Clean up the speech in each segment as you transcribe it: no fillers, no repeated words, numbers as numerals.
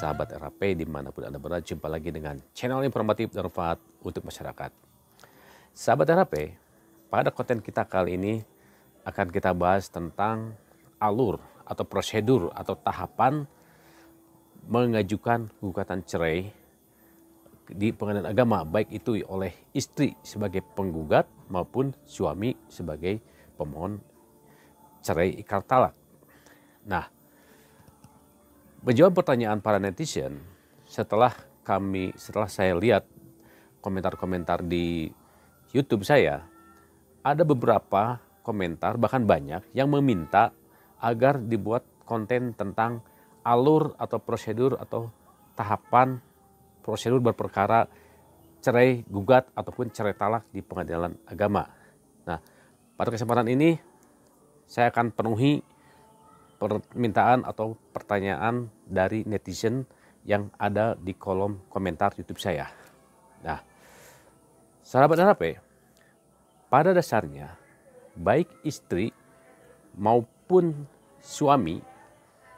sahabat RAP dimanapun Anda berada, jumpa lagi dengan channel informatif dan bermanfaat untuk masyarakat. Sahabat RAP, pada konten kita kali ini akan kita bahas tentang alur atau prosedur atau tahapan mengajukan gugatan cerai di pengadilan agama, baik itu oleh istri sebagai penggugat maupun suami sebagai pemohon cerai ikrar talak. Nah, menjawab pertanyaan para netizen, setelah saya lihat komentar-komentar di YouTube saya, ada beberapa komentar, bahkan banyak yang meminta agar dibuat konten tentang alur atau prosedur atau tahapan prosedur berperkara cerai gugat ataupun cerai talak di pengadilan agama. Nah, pada kesempatan ini saya akan penuhi permintaan atau pertanyaan dari netizen yang ada di kolom komentar YouTube saya. Nah, sahabat RAP, pada dasarnya baik istri maupun suami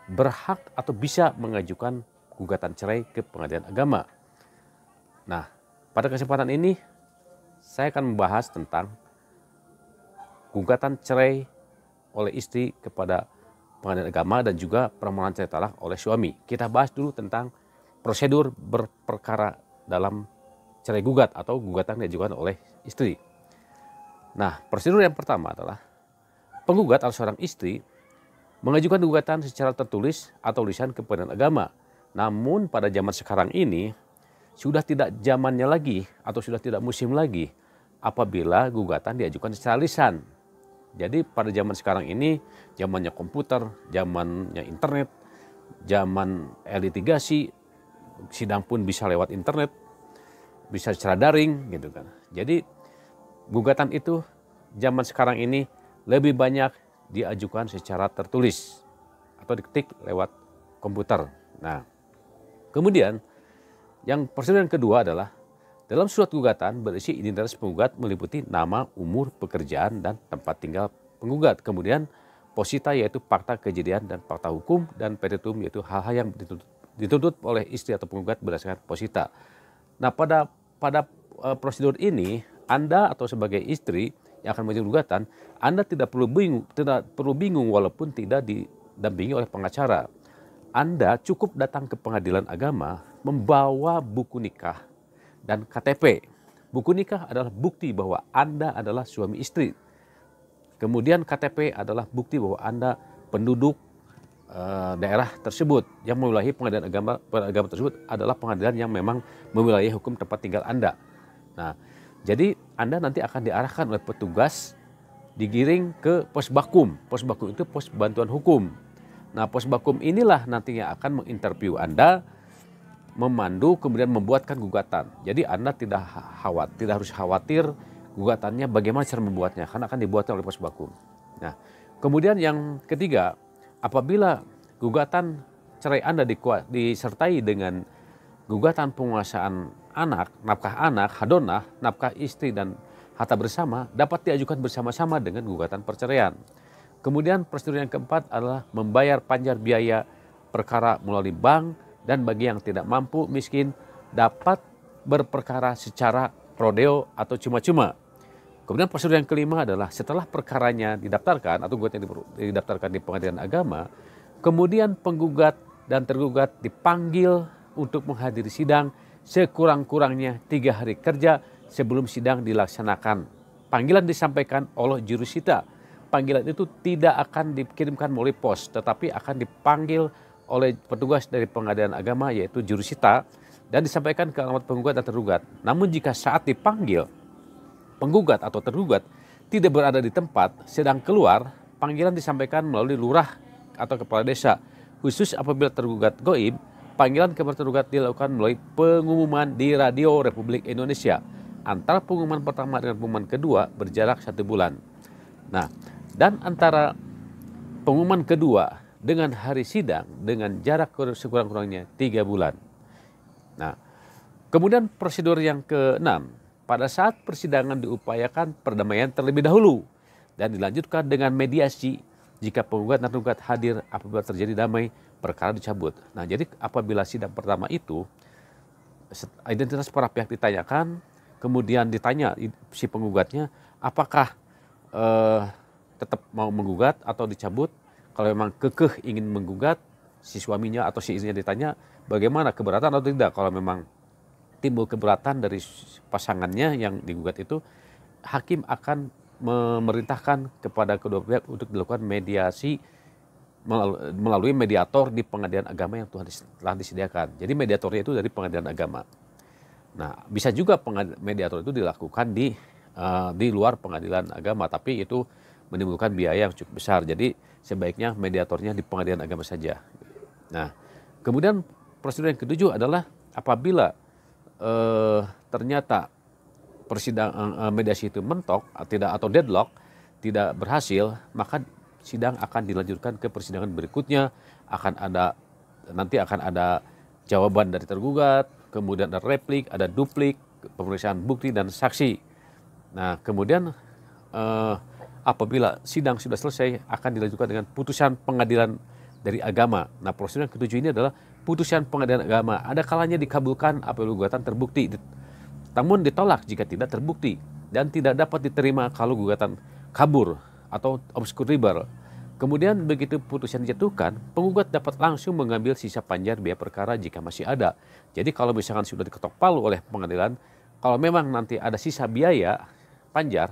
berhak atau bisa mengajukan gugatan cerai ke pengadilan agama. Nah, pada kesempatan ini saya akan membahas tentang gugatan cerai oleh istri kepada pengadilan agama dan juga permohonan cerai talak oleh suami. Kita bahas dulu tentang prosedur berperkara dalam cerai gugat atau gugatan yang diajukan oleh istri. Nah, prosedur yang pertama adalah penggugat atau seorang istri mengajukan gugatan secara tertulis atau lisan ke pengadilan agama. Namun pada zaman sekarang ini sudah tidak zamannya lagi atau sudah tidak musim lagi apabila gugatan diajukan secara lisan. Jadi pada zaman sekarang ini, zamannya komputer, zamannya internet, zaman litigasi, sidang pun bisa lewat internet, bisa secara daring gitu kan. Jadi gugatan itu zaman sekarang ini lebih banyak diajukan secara tertulis atau diketik lewat komputer. Nah, kemudian yang prosedur yang kedua adalah dalam surat gugatan berisi identitas penggugat meliputi nama, umur, pekerjaan, dan tempat tinggal penggugat. Kemudian posita yaitu fakta kejadian dan fakta hukum, dan petitum yaitu hal-hal yang dituntut oleh istri atau penggugat berdasarkan posita. Nah, pada prosedur ini Anda atau sebagai istri yang akan mengajukan gugatan, Anda tidak perlu bingung walaupun tidak didampingi oleh pengacara. Anda cukup datang ke pengadilan agama membawa buku nikah dan KTP. Buku nikah adalah bukti bahwa Anda adalah suami istri. Kemudian KTP adalah bukti bahwa Anda penduduk daerah tersebut yang mewilayahi pengadilan agama tersebut adalah pengadilan yang memang mewilayahi hukum tempat tinggal Anda. Nah, jadi Anda nanti akan diarahkan oleh petugas digiring ke pos bakum. Pos bakum itu pos bantuan hukum. Nah, pos bakum inilah nantinya akan menginterview Anda, memandu, kemudian membuatkan gugatan. Jadi Anda tidak harus khawatir gugatannya bagaimana cara membuatnya, karena akan dibuatnya oleh pos bakum. Nah, kemudian yang ketiga, apabila gugatan cerai Anda disertai dengan gugatan penguasaan anak, nafkah anak, hadonah, nafkah istri, dan harta bersama dapat diajukan bersama-sama dengan gugatan perceraian. Kemudian prosedur yang keempat adalah membayar panjar biaya perkara melalui bank, dan bagi yang tidak mampu, miskin, dapat berperkara secara prodeo atau cuma-cuma. Kemudian prosedur yang kelima adalah setelah perkaranya didaftarkan atau gugatan didaftarkan di pengadilan agama, kemudian penggugat dan tergugat dipanggil untuk menghadiri sidang sekurang-kurangnya 3 hari kerja sebelum sidang dilaksanakan. Panggilan disampaikan oleh jurusita. Panggilan itu tidak akan dikirimkan melalui pos, tetapi akan dipanggil oleh petugas dari pengadilan agama yaitu jurusita dan disampaikan ke alamat penggugat dan tergugat. Namun jika saat dipanggil penggugat atau tergugat tidak berada di tempat sedang keluar, panggilan disampaikan melalui lurah atau kepala desa. Khusus apabila tergugat goib, panggilan kepada tergugat dilakukan melalui pengumuman di Radio Republik Indonesia. Antara pengumuman pertama dengan pengumuman kedua berjarak 1 bulan. Nah, dan antara pengumuman kedua dengan hari sidang dengan jarak sekurang-kurangnya 3 bulan. Nah, kemudian prosedur yang ke-6, pada saat persidangan diupayakan perdamaian terlebih dahulu dan dilanjutkan dengan mediasi jika penggugat dan tergugat hadir apabila terjadi damai perkara dicabut. Nah, jadi apabila sidang pertama itu identitas para pihak ditanyakan, kemudian ditanya si penggugatnya apakah tetap mau menggugat atau dicabut. Kalau memang kekeh ingin menggugat, si suaminya atau si istrinya ditanya bagaimana, keberatan atau tidak. Kalau memang timbul keberatan dari pasangannya yang digugat itu, hakim akan memerintahkan kepada kedua pihak untuk dilakukan mediasi melalui mediator di pengadilan agama yang telah disediakan. Jadi mediatornya itu dari pengadilan agama. Nah, bisa juga mediator itu dilakukan di luar pengadilan agama, tapi itu menimbulkan biaya yang cukup besar. Jadi sebaiknya mediatornya di pengadilan agama saja. Nah, kemudian prosedur yang ketujuh adalah apabila ternyata mediasi itu mentok atau deadlock, tidak berhasil, maka sidang akan dilanjutkan ke persidangan berikutnya. Nanti akan ada jawaban dari tergugat, kemudian ada replik, ada duplik, pemeriksaan bukti dan saksi. Nah, kemudian apabila sidang sudah selesai, akan dilanjutkan dengan putusan pengadilan dari agama. Nah, prosedur yang ketujuh ini adalah putusan pengadilan agama. Ada kalanya dikabulkan apabila gugatan terbukti, namun ditolak jika tidak terbukti, dan tidak dapat diterima kalau gugatan kabur atau obscurable. Kemudian begitu putusan dijatuhkan, penggugat dapat langsung mengambil sisa panjar biaya perkara jika masih ada. Jadi kalau misalkan sudah diketok palu oleh pengadilan, kalau memang nanti ada sisa biaya panjar,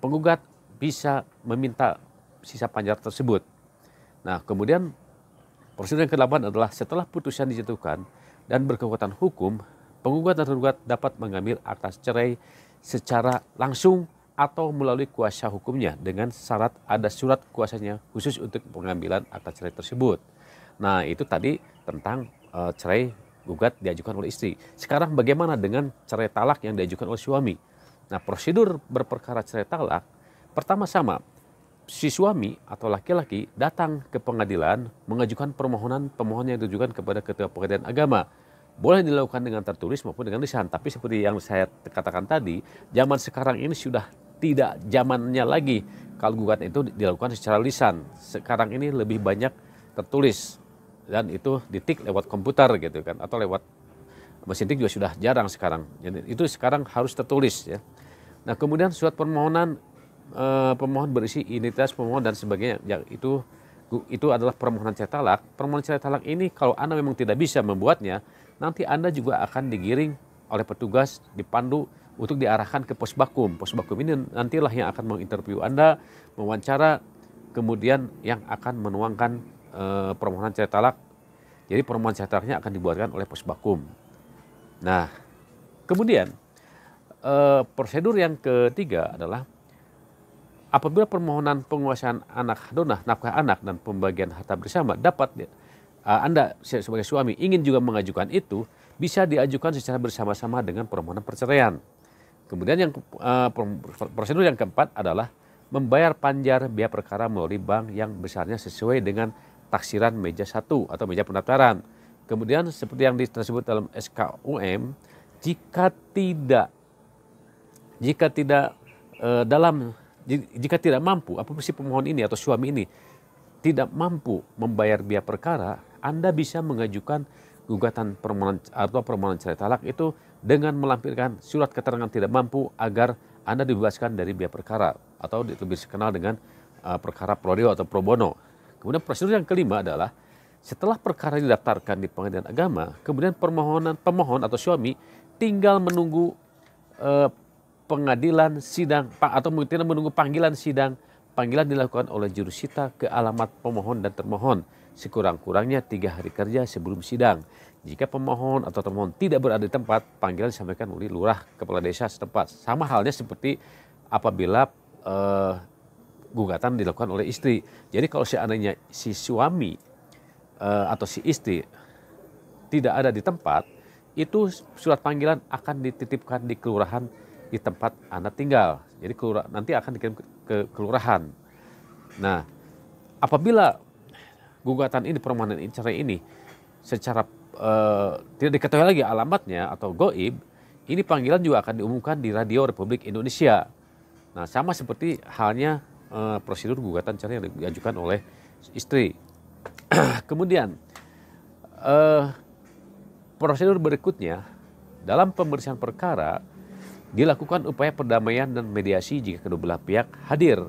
penggugat bisa meminta sisa panjar tersebut. Nah, kemudian prosedur yang ke-8 adalah setelah putusan dijatuhkan dan berkekuatan hukum, penggugat dan tergugat dapat mengambil akta cerai secara langsung atau melalui kuasa hukumnya dengan syarat ada surat kuasanya khusus untuk pengambilan akta cerai tersebut. Nah, itu tadi tentang cerai gugat diajukan oleh istri. Sekarang bagaimana dengan cerai talak yang diajukan oleh suami? Nah, prosedur berperkara cerai talak pertama sama. Si suami atau laki-laki datang ke pengadilan mengajukan pemohon yang ditujukan kepada ketua pengadilan agama. Boleh dilakukan dengan tertulis maupun dengan lisan. Tapi seperti yang saya katakan tadi, zaman sekarang ini sudah tidak zamannya lagi kalau gugatan itu dilakukan secara lisan. Sekarang ini lebih banyak tertulis dan itu ditik lewat komputer gitu kan, atau lewat mesin tik juga sudah jarang sekarang. Jadi itu sekarang harus tertulis ya. Nah, kemudian surat permohonan pemohon berisi identitas pemohon dan sebagainya. Ya, itu adalah permohonan cerai talak. Permohonan cerai talak ini kalau Anda memang tidak bisa membuatnya, nanti Anda juga akan digiring oleh petugas, dipandu untuk diarahkan ke Posbakum. Posbakum ini nantilah yang akan menginterview Anda, mewawancara, kemudian yang akan menuangkan permohonan cerai talak. Jadi permohonan cerai talaknya akan dibuatkan oleh Posbakum. Nah, kemudian prosedur yang ketiga adalah apabila permohonan penguasaan anak donah, nafkah anak dan pembagian harta bersama dapat Anda sebagai suami ingin juga mengajukan itu, bisa diajukan secara bersama-sama dengan permohonan perceraian. Kemudian yang prosedur yang keempat adalah membayar panjar biaya perkara melalui bank yang besarnya sesuai dengan taksiran meja 1 atau meja pendaftaran. Kemudian seperti yang tersebut dalam SKUM, jika tidak mampu, apabila si pemohon ini atau suami ini tidak mampu membayar biaya perkara, Anda bisa mengajukan gugatan permohonan cerai talak itu dengan melampirkan surat keterangan tidak mampu agar Anda dibebaskan dari biaya perkara atau lebih dikenal dengan perkara pro reo atau pro bono. Kemudian prosedur yang kelima adalah setelah perkara didaftarkan di pengadilan agama, kemudian pemohon atau suami tinggal menunggu pengadilan sidang atau mungkin menunggu panggilan sidang. Panggilan dilakukan oleh jurusita ke alamat pemohon dan termohon sekurang-kurangnya 3 hari kerja sebelum sidang. Jika pemohon atau termohon tidak berada di tempat, panggilan disampaikan oleh lurah kepala desa setempat. Sama halnya seperti apabila gugatan dilakukan oleh istri. Jadi kalau seandainya si suami atau si istri tidak ada di tempat, itu surat panggilan akan dititipkan di kelurahan di tempat Anda tinggal. Jadi nanti akan dikirim ke kelurahan. Nah, apabila gugatan ini, permohonan cerai ini secara tidak diketahui lagi alamatnya atau goib, ini panggilan juga akan diumumkan di Radio Republik Indonesia. Nah, sama seperti halnya prosedur gugatan cerai yang diajukan oleh istri. Kemudian prosedur berikutnya dalam pemeriksaan perkara dilakukan upaya perdamaian dan mediasi jika kedua belah pihak hadir.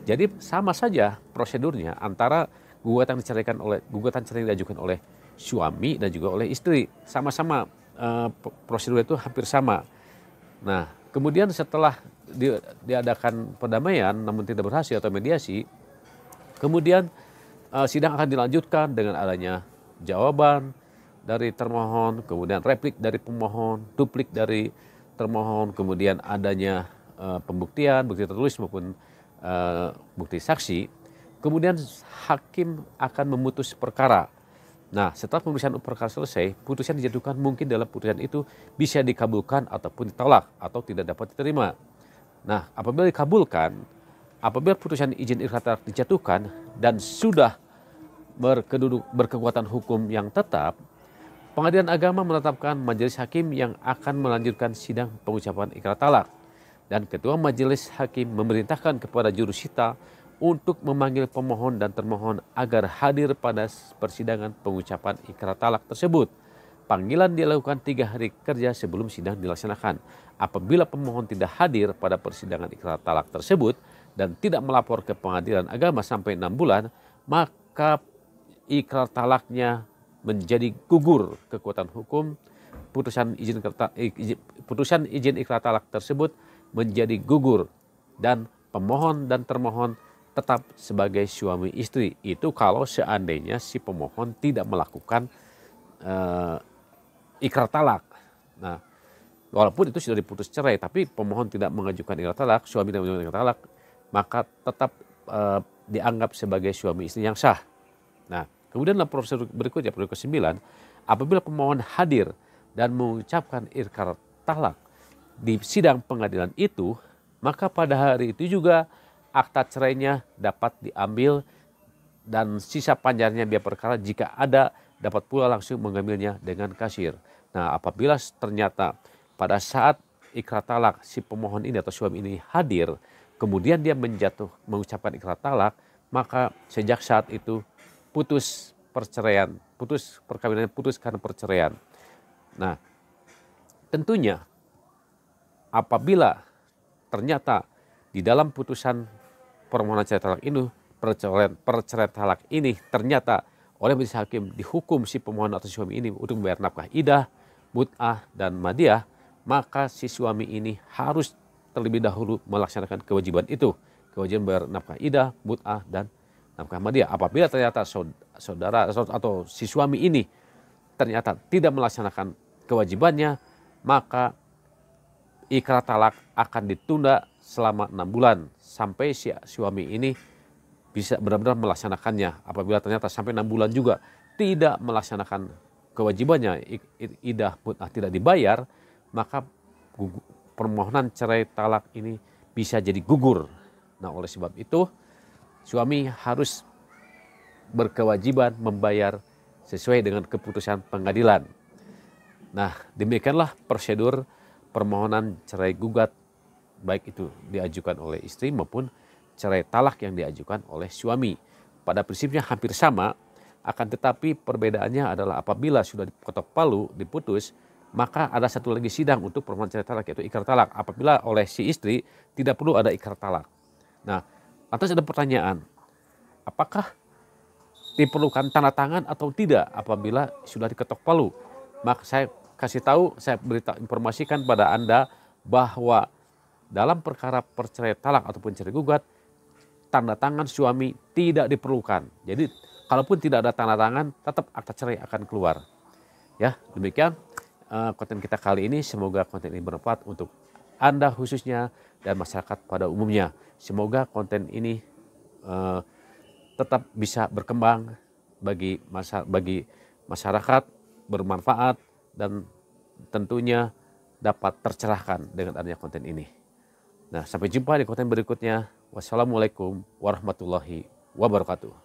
Jadi sama saja prosedurnya antara gugatan cerai diajukan oleh suami dan juga oleh istri. Sama-sama prosedur itu hampir sama. Nah, kemudian setelah diadakan perdamaian namun tidak berhasil atau mediasi, kemudian sidang akan dilanjutkan dengan adanya jawaban dari termohon, kemudian replik dari pemohon, duplik dari termohon, kemudian adanya pembuktian, bukti tertulis maupun bukti saksi. Kemudian hakim akan memutus perkara. Nah, setelah pemeriksaan perkara selesai, putusan dijatuhkan mungkin dalam putusan itu bisa dikabulkan ataupun ditolak atau tidak dapat diterima. Nah, apabila dikabulkan, apabila putusan izin ikrah talak dijatuhkan dan sudah berkekuatan hukum yang tetap, Pengadilan Agama menetapkan majelis hakim yang akan melanjutkan sidang pengucapan ikrah talak. Dan ketua majelis hakim memerintahkan kepada jurusita untuk memanggil pemohon dan termohon agar hadir pada persidangan pengucapan ikrah talak tersebut. Panggilan dilakukan 3 hari kerja sebelum sidang dilaksanakan. Apabila pemohon tidak hadir pada persidangan ikrah talak tersebut dan tidak melapor ke Pengadilan Agama sampai 6 bulan, maka ikrah talaknya menjadi gugur kekuatan hukum. Putusan izin ikrah talak tersebut menjadi gugur dan pemohon dan termohon tetap sebagai suami istri. Itu kalau seandainya si pemohon tidak melakukan ikrah talak. Nah, walaupun itu sudah diputus cerai, tapi pemohon tidak mengajukan ikrah talak, suami tidak mengajukan ikrah talak, maka tetap dianggap sebagai suami istri yang sah. Nah, kemudian dalam prosedur berikutnya, prosedur ke-9, apabila pemohon hadir dan mengucapkan ikrah talak di sidang pengadilan itu, maka pada hari itu juga akta cerainya dapat diambil dan sisa panjarnya biaya perkara jika ada dapat pula langsung mengambilnya dengan kasir. Nah, apabila ternyata pada saat ikrah talak si pemohon ini atau suami ini hadir, kemudian dia mengucapkan ikrah talak, maka sejak saat itu putus perceraian, putus perkawinannya, putus karena perceraian. Nah, tentunya apabila ternyata di dalam putusan permohonan cerai talak ini, perceraian talak ini ternyata oleh majelis hakim dihukum si pemohon atau suami ini untuk membayar nafkah idah, mut'ah, dan madiah, maka si suami ini harus terlebih dahulu melaksanakan kewajiban itu. Kewajiban bayar nafkah idah, mut'ah, dan nafkah madiah. Apabila ternyata saudara atau si suami ini ternyata tidak melaksanakan kewajibannya, maka ikrah talak akan ditunda selama 6 bulan sampai si suami ini bisa benar-benar melaksanakannya. Apabila ternyata sampai 6 bulan juga tidak melaksanakan kewajibannya, idah mut'ah tidak dibayar, maka permohonan cerai talak ini bisa jadi gugur. Nah, oleh sebab itu suami harus berkewajiban membayar sesuai dengan keputusan pengadilan. Nah, demikianlah prosedur permohonan cerai gugat, baik itu diajukan oleh istri maupun cerai talak yang diajukan oleh suami. Pada prinsipnya hampir sama, akan tetapi perbedaannya adalah apabila sudah diketok palu, diputus, maka ada satu lagi sidang untuk permohonan cerai talak, yaitu ikrah talak. Apabila oleh si istri tidak perlu ada ikrah talak. Nah, lantas ada pertanyaan, apakah diperlukan tanda tangan atau tidak apabila sudah diketok palu? Maka saya kasih tahu, saya informasikan pada Anda bahwa dalam perkara perceraian talak ataupun cerai gugat, tanda tangan suami tidak diperlukan. Jadi kalaupun tidak ada tanda tangan, tetap akta cerai akan keluar. Ya, demikian konten kita kali ini. Semoga konten ini bermanfaat untuk Anda khususnya dan masyarakat pada umumnya. Semoga konten ini tetap bisa berkembang bagi masyarakat, bermanfaat, dan tentunya dapat tercerahkan dengan adanya konten ini. Nah, sampai jumpa di konten berikutnya. Wassalamualaikum warahmatullahi wabarakatuh.